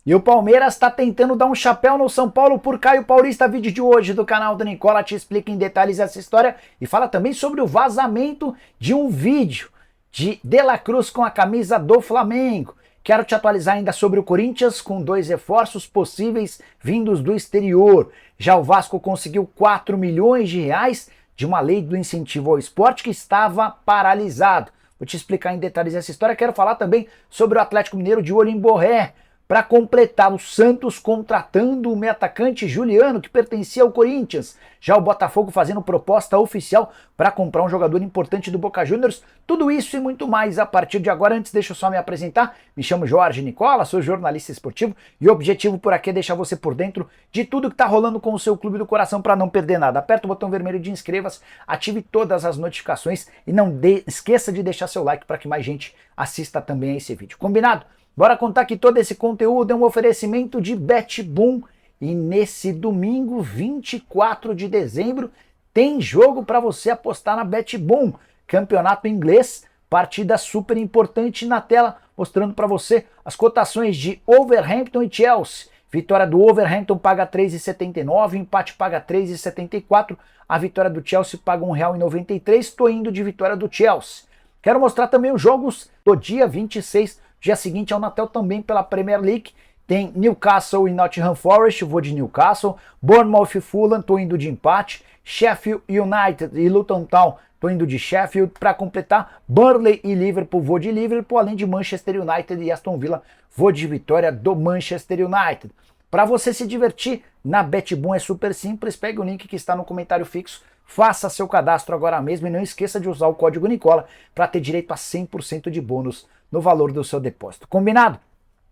E o Palmeiras está tentando dar um chapéu no São Paulo por Caio Paulista. Vídeo de hoje do canal do Nicola te explica em detalhes essa história e fala também sobre o vazamento de um vídeo de La Cruz com a camisa do Flamengo. Quero te atualizar ainda sobre o Corinthians com 2 reforços possíveis vindos do exterior. Já o Vasco conseguiu 4 milhões de reais de uma lei do incentivo ao esporte que estava paralisado. Vou te explicar em detalhes essa história. Quero falar também sobre o Atlético Mineiro de olho em Borré. Para completar, o Santos contratando o meio atacante Juliano, que pertencia ao Corinthians. Já o Botafogo fazendo proposta oficial para comprar um jogador importante do Boca Juniors. Tudo isso e muito mais a partir de agora. Antes, deixa eu só me apresentar. Me chamo Jorge Nicola, sou jornalista esportivo e o objetivo por aqui é deixar você por dentro de tudo que está rolando com o seu clube do coração para não perder nada. Aperta o botão vermelho de inscreva-se, ative todas as notificações e não esqueça de deixar seu like para que mais gente assista também a esse vídeo. Combinado? Bora contar que todo esse conteúdo é um oferecimento de BetBoom e nesse domingo, 24 de dezembro, tem jogo para você apostar na BetBoom. Campeonato inglês, partida super importante na tela, mostrando para você as cotações de Wolverhampton e Chelsea. Vitória do Wolverhampton paga 3,79, empate paga 3,74, a vitória do Chelsea paga R$ 1,93, estou indo de vitória do Chelsea. Quero mostrar também os jogos do dia 26, dia seguinte ao Natal também pela Premier League. Tem Newcastle e Nottingham Forest, vou de Newcastle. Bournemouth e Fulham, tô indo de empate. Sheffield United e Luton Town, tô indo de Sheffield. Para completar, Burnley e Liverpool, vou de Liverpool. Além de Manchester United e Aston Villa, vou de vitória do Manchester United. Para você se divertir na BetBoom é super simples, pegue o link que está no comentário fixo. Faça seu cadastro agora mesmo e não esqueça de usar o código Nicola para ter direito a 100% de bônus no valor do seu depósito. Combinado?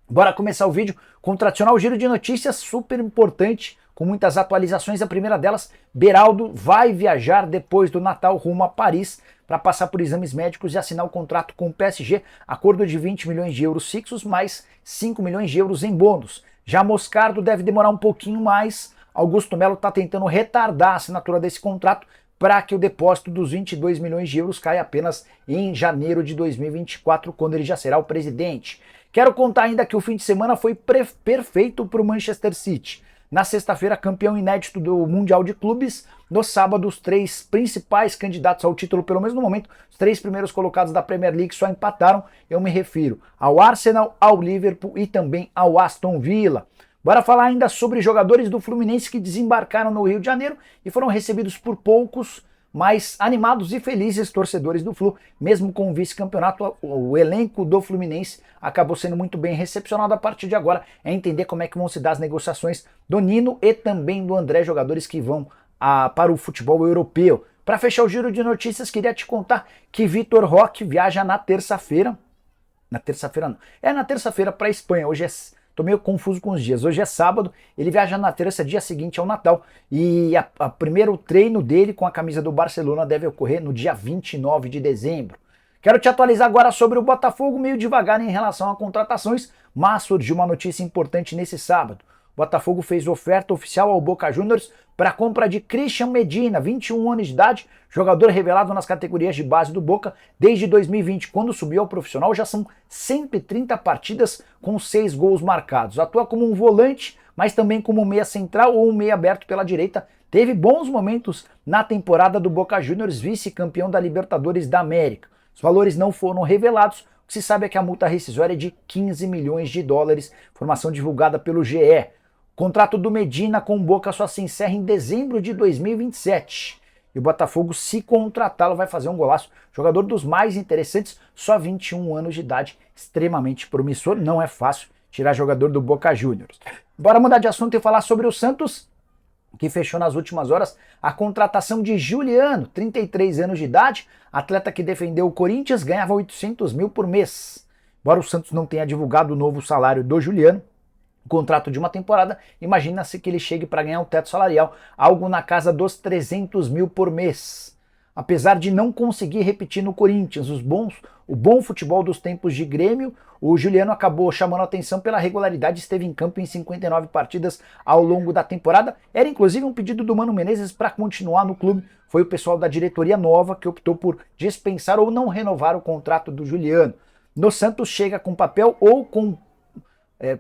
Bora começar o vídeo com o tradicional giro de notícias super importante, com muitas atualizações. A primeira delas, Beraldo vai viajar depois do Natal rumo a Paris para passar por exames médicos e assinar o contrato com o PSG, acordo de 20 milhões de euros fixos mais 5 milhões de euros em bônus. Já Moscardo deve demorar um pouquinho mais. Augusto Melo está tentando retardar a assinatura desse contrato para que o depósito dos 22 milhões de euros caia apenas em janeiro de 2024, quando ele já será o presidente. Quero contar ainda que o fim de semana foi perfeito para o Manchester City. Na sexta-feira, campeão inédito do Mundial de Clubes. No sábado, os 3 principais candidatos ao título, pelo menos no momento, os 3 primeiros colocados da Premier League só empataram. Eu me refiro ao Arsenal, ao Liverpool e também ao Aston Villa. Bora falar ainda sobre jogadores do Fluminense que desembarcaram no Rio de Janeiro e foram recebidos por poucos, mas animados e felizes torcedores do Flu. Mesmo com o vice-campeonato, o elenco do Fluminense acabou sendo muito bem recepcionado. A partir de agora é entender como é que vão se dar as negociações do Nino e também do André, jogadores que vão para o futebol europeu. Para fechar o giro de notícias, queria te contar que Vitor Roque viaja na terça-feira. Na terça-feira não. É na terça-feira para a Espanha. Hoje é... Tô meio confuso com os dias. Hoje é sábado, ele viaja na terça, dia seguinte ao Natal. E o primeiro treino dele com a camisa do Barcelona deve ocorrer no dia 29 de dezembro. Quero te atualizar agora sobre o Botafogo, meio devagar em relação a contratações, mas surgiu uma notícia importante nesse sábado. O Botafogo fez oferta oficial ao Boca Juniors para a compra de Christian Medina, 21 anos de idade, jogador revelado nas categorias de base do Boca desde 2020, quando subiu ao profissional. Já são 130 partidas com 6 gols marcados. Atua como um volante, mas também como um meia central ou um meia aberto pela direita. Teve bons momentos na temporada do Boca Juniors, vice-campeão da Libertadores da América. Os valores não foram revelados. O que se sabe é que a multa rescisória é de 15 milhões de dólares, informação divulgada pelo GE. O contrato do Medina com o Boca só se encerra em dezembro de 2027. E o Botafogo, se contratá-lo, vai fazer um golaço. Jogador dos mais interessantes, só 21 anos de idade, extremamente promissor. Não é fácil tirar jogador do Boca Juniors. Bora mudar de assunto e falar sobre o Santos, que fechou nas últimas horas a contratação de Juliano, 33 anos de idade, atleta que defendeu o Corinthians, ganhava 800 mil por mês. Embora o Santos não tenha divulgado o novo salário do Juliano, contrato de uma temporada, imagina-se que ele chegue para ganhar um teto salarial, algo na casa dos 300 mil por mês. Apesar de não conseguir repetir no Corinthians o bom futebol dos tempos de Grêmio, o Juliano acabou chamando a atenção pela regularidade, esteve em campo em 59 partidas ao longo da temporada. Era inclusive um pedido do Mano Menezes para continuar no clube. Foi o pessoal da diretoria nova que optou por dispensar ou não renovar o contrato do Juliano. No Santos chega com papel ou com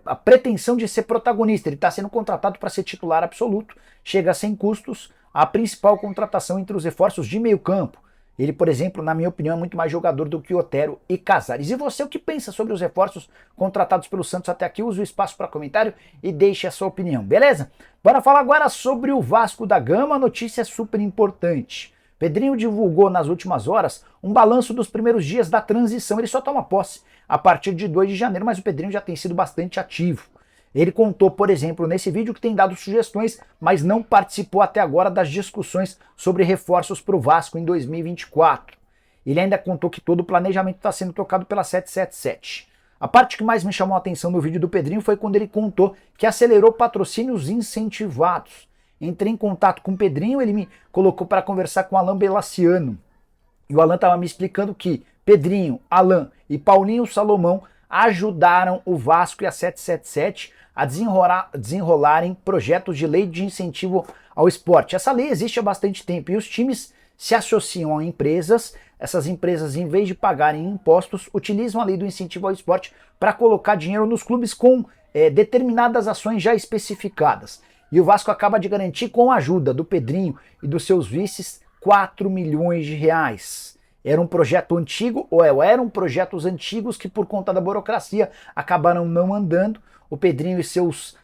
a pretensão de ser protagonista. Ele está sendo contratado para ser titular absoluto, chega sem custos, a principal contratação entre os reforços de meio campo. Ele, por exemplo, na minha opinião, é muito mais jogador do que Otero e Casares. E você, o que pensa sobre os reforços contratados pelo Santos até aqui? Use o espaço para comentário e deixe a sua opinião, beleza? Bora falar agora sobre o Vasco da Gama, notícia super importante. Pedrinho divulgou nas últimas horas um balanço dos primeiros dias da transição. Ele só toma posse a partir de 2 de janeiro, mas o Pedrinho já tem sido bastante ativo. Ele contou, por exemplo, nesse vídeo que tem dado sugestões, mas não participou até agora das discussões sobre reforços para o Vasco em 2024. Ele ainda contou que todo o planejamento está sendo tocado pela 777. A parte que mais me chamou a atenção no vídeo do Pedrinho foi quando ele contou que acelerou patrocínios incentivados. Entrei em contato com o Pedrinho, ele me colocou para conversar com o Alan Belaciano. E o Alan estava me explicando que Pedrinho, Alan e Paulinho Salomão ajudaram o Vasco e a 777 a desenrolarem projetos de lei de incentivo ao esporte. Essa lei existe há bastante tempo e os times se associam a empresas. Essas empresas, em vez de pagarem impostos, utilizam a lei do incentivo ao esporte para colocar dinheiro nos clubes com determinadas ações já especificadas. E o Vasco acaba de garantir, com a ajuda do Pedrinho e dos seus vices, 4 milhões de reais. Era um projeto antigo, ou eram projetos antigos que por conta da burocracia acabaram não andando. O Pedrinho e seus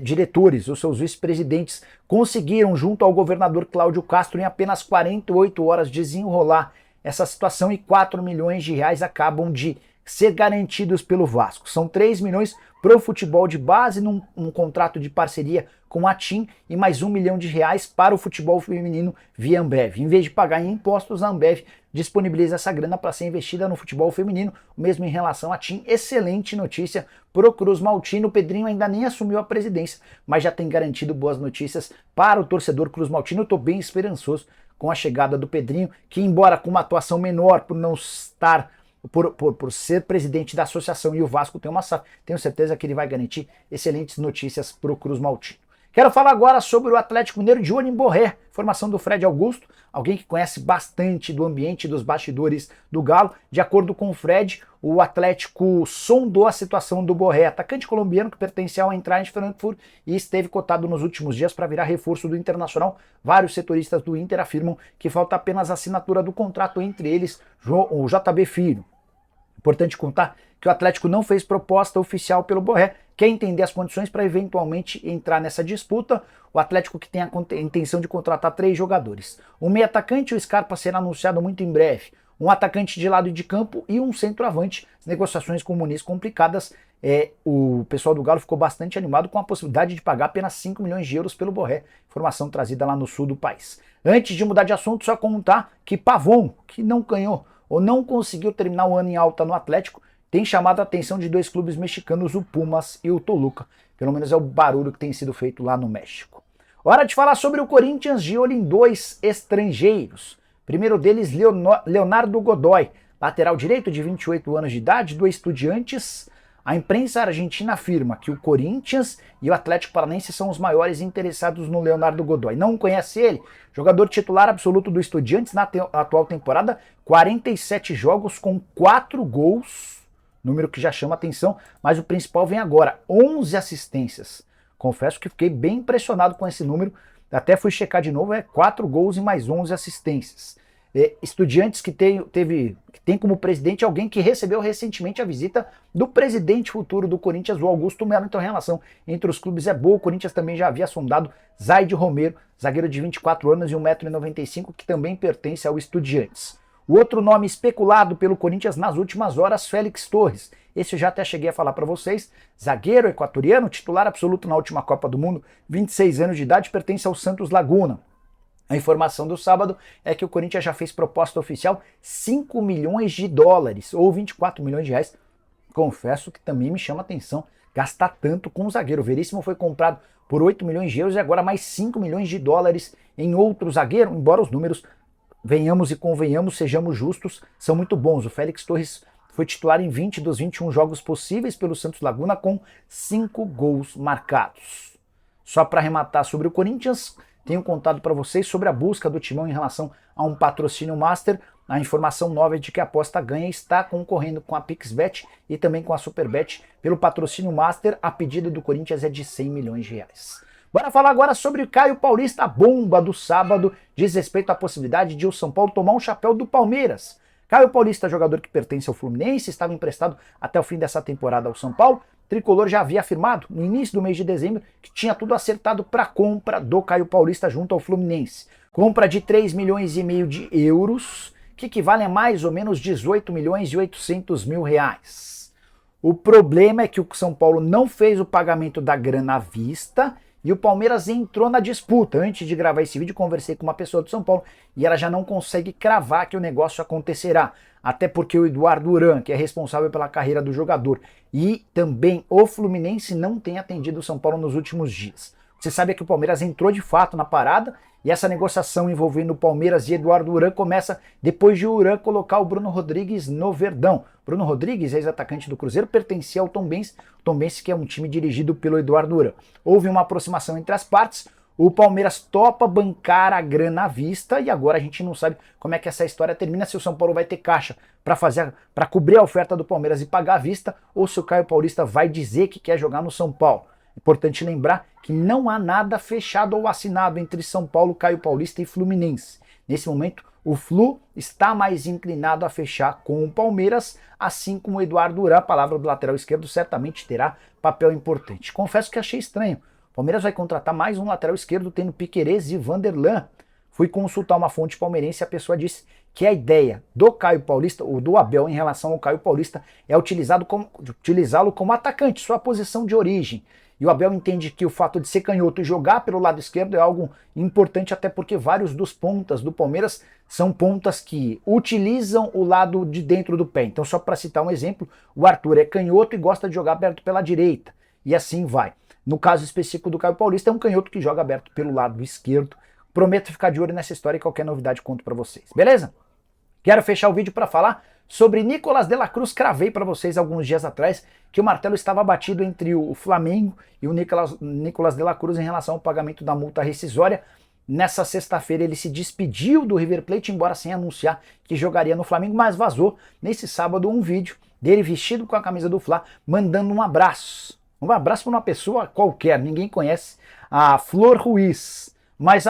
diretores, os seus vice-presidentes, conseguiram, junto ao governador Cláudio Castro, em apenas 48 horas desenrolar essa situação e 4 milhões de reais acabam de ser garantidos pelo Vasco. São 3 milhões para o futebol de base num contrato de parceria com a TIM e mais 1 milhão de reais para o futebol feminino via Ambev. Em vez de pagar em impostos, a Ambev disponibiliza essa grana para ser investida no futebol feminino, mesmo em relação à TIM. Excelente notícia pro Cruz Maltino. O Pedrinho ainda nem assumiu a presidência, mas já tem garantido boas notícias para o torcedor Cruz Maltino. Eu estou bem esperançoso com a chegada do Pedrinho, que embora com uma atuação menor por não estar por ser presidente da associação e o Vasco tem uma SAF, tenho certeza que ele vai garantir excelentes notícias para o Cruz Maltino. Quero falar agora sobre o Atlético Mineiro de olho em Borré, formação do Fred Augusto, alguém que conhece bastante do ambiente dos bastidores do Galo. De acordo com o Fred, o Atlético sondou a situação do Borré, atacante colombiano que pertence ao Eintracht Frankfurt e esteve cotado nos últimos dias para virar reforço do Internacional. Vários setoristas do Inter afirmam que falta apenas a assinatura do contrato, entre eles o JB Filho. Importante contar que o Atlético não fez proposta oficial pelo Borré, quer entender as condições para eventualmente entrar nessa disputa. O Atlético que tem a intenção de contratar 3 jogadores. Um meio atacante, o Scarpa, será anunciado muito em breve. Um atacante de lado de campo e um centroavante. As negociações com o Muniz complicadas. O pessoal do Galo ficou bastante animado com a possibilidade de pagar apenas 5 milhões de euros pelo Borré. Informação trazida lá no sul do país. Antes de mudar de assunto, só contar que Pavon, que não ganhou ou não conseguiu terminar o ano em alta no Atlético, tem chamado a atenção de 2 clubes mexicanos, o Pumas e o Toluca. Pelo menos é o barulho que tem sido feito lá no México. Hora de falar sobre o Corinthians, de olho em 2 estrangeiros. Primeiro deles, Leonardo Godoy, lateral direito de 28 anos de idade, do Estudiantes. A imprensa argentina afirma que o Corinthians e o Atlético Paranaense são os maiores interessados no Leonardo Godoy. Não conhece ele? Jogador titular absoluto do Estudiantes na atual temporada, 47 jogos com 4 gols, número que já chama atenção, mas o principal vem agora, 11 assistências. Confesso que fiquei bem impressionado com esse número, até fui checar de novo, 4 gols e mais 11 assistências. Estudiantes que tem como presidente alguém que recebeu recentemente a visita do presidente futuro do Corinthians, o Augusto Melo. Então a relação entre os clubes é boa. O Corinthians também já havia sondado Zaid Romero, zagueiro de 24 anos e 1,95 m, que também pertence ao Estudiantes. O outro nome especulado pelo Corinthians nas últimas horas, Félix Torres. Esse eu já até cheguei a falar para vocês. Zagueiro equatoriano, titular absoluto na última Copa do Mundo, 26 anos de idade, pertence ao Santos Laguna. A informação do sábado é que o Corinthians já fez proposta oficial 5 milhões de dólares, ou 24 milhões de reais. Confesso que também me chama a atenção gastar tanto com o zagueiro. O Veríssimo foi comprado por 8 milhões de euros e agora mais 5 milhões de dólares em outro zagueiro, embora os números, venhamos e convenhamos, sejamos justos, são muito bons. O Félix Torres foi titular em 20 dos 21 jogos possíveis pelo Santos Laguna, com 5 gols marcados. Só para arrematar sobre o Corinthians, tenho contado para vocês sobre a busca do Timão em relação a um patrocínio master. A informação nova é de que a Aposta Ganha está concorrendo com a PixBet e também com a Superbet pelo patrocínio master. A pedida do Corinthians é de 100 milhões de reais. Bora falar agora sobre o Caio Paulista. A bomba do sábado diz respeito à possibilidade de o São Paulo tomar um chapéu do Palmeiras. Caio Paulista, jogador que pertence ao Fluminense, estava emprestado até o fim dessa temporada ao São Paulo. O Tricolor já havia afirmado, no início do mês de dezembro, que tinha tudo acertado para a compra do Caio Paulista junto ao Fluminense. Compra de 3 milhões e meio de euros, que equivalem a mais ou menos 18 milhões e 800 mil reais. O problema é que o São Paulo não fez o pagamento da grana à vista e o Palmeiras entrou na disputa. Antes de gravar esse vídeo, conversei com uma pessoa do São Paulo e ela já não consegue cravar que o negócio acontecerá. Até porque o Eduardo Duran, que é responsável pela carreira do jogador, e também o Fluminense não tem atendido o São Paulo nos últimos dias. Você sabe que o Palmeiras entrou de fato na parada e essa negociação envolvendo o Palmeiras e Eduardo Duran começa depois de o Duran colocar o Bruno Rodrigues no Verdão. Bruno Rodrigues, ex-atacante do Cruzeiro, pertencia ao Tombense, que é um time dirigido pelo Eduardo Duran. Houve uma aproximação entre as partes, o Palmeiras topa bancar a grana à vista e agora a gente não sabe como é que essa história termina, se o São Paulo vai ter caixa para cobrir a oferta do Palmeiras e pagar à vista, ou se o Caio Paulista vai dizer que quer jogar no São Paulo. Importante lembrar que não há nada fechado ou assinado entre São Paulo, Caio Paulista e Fluminense. Nesse momento, o Flu está mais inclinado a fechar com o Palmeiras, assim como o Eduardo Duran, a palavra do lateral esquerdo, certamente terá papel importante. Confesso que achei estranho. O Palmeiras vai contratar mais um lateral esquerdo, tendo Piquerez e Vanderlan. Fui consultar uma fonte palmeirense e a pessoa disse que a ideia do Caio Paulista, ou do Abel em relação ao Caio Paulista, é utilizá-lo como atacante, sua posição de origem. E o Abel entende que o fato de ser canhoto e jogar pelo lado esquerdo é algo importante, até porque vários dos pontas do Palmeiras são pontas que utilizam o lado de dentro do pé. Então, só para citar um exemplo, o Arthur é canhoto e gosta de jogar aberto pela direita. E assim vai. No caso específico do Caio Paulista, é um canhoto que joga aberto pelo lado esquerdo. Prometo ficar de olho nessa história e qualquer novidade conto para vocês. Beleza? Quero fechar o vídeo para falar sobre Nicolás de la Cruz. Cravei para vocês alguns dias atrás que o martelo estava batido entre o Flamengo e o Nicolás de la Cruz em relação ao pagamento da multa rescisória. Nessa sexta-feira ele se despediu do River Plate, embora sem anunciar que jogaria no Flamengo, mas vazou nesse sábado um vídeo dele vestido com a camisa do Fla, mandando um abraço. Um abraço para uma pessoa qualquer, ninguém conhece, a Flor Ruiz. Mas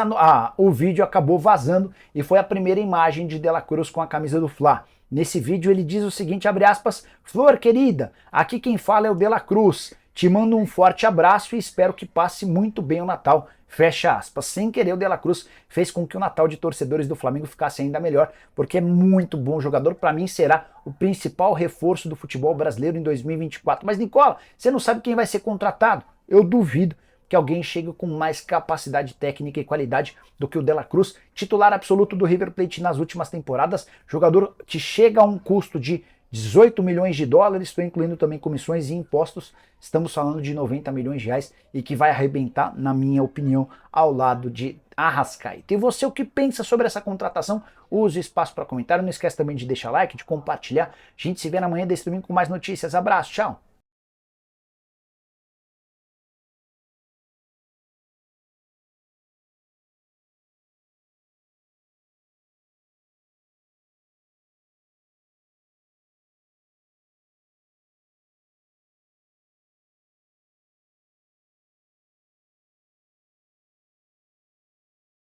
o vídeo acabou vazando e foi a primeira imagem de De la Cruz com a camisa do Fla. Nesse vídeo ele diz o seguinte, abre aspas, Flor querida, aqui quem fala é o De la Cruz. Te mando um forte abraço e espero que passe muito bem o Natal. Fecha aspas. Sem querer, o De la Cruz fez com que o Natal de torcedores do Flamengo ficasse ainda melhor, porque é muito bom jogador. Para mim, será o principal reforço do futebol brasileiro em 2024. Mas, Nicola, você não sabe quem vai ser contratado? Eu duvido que alguém chegue com mais capacidade técnica e qualidade do que o De la Cruz, titular absoluto do River Plate nas últimas temporadas, jogador que chega a um custo de 18 milhões de dólares, estou incluindo também comissões e impostos, estamos falando de 90 milhões de reais e que vai arrebentar, na minha opinião, ao lado de Arrascaeta. E você, o que pensa sobre essa contratação? Use o espaço para comentário, não esquece também de deixar like, de compartilhar. A gente se vê na manhã desse domingo com mais notícias. Abraço, tchau!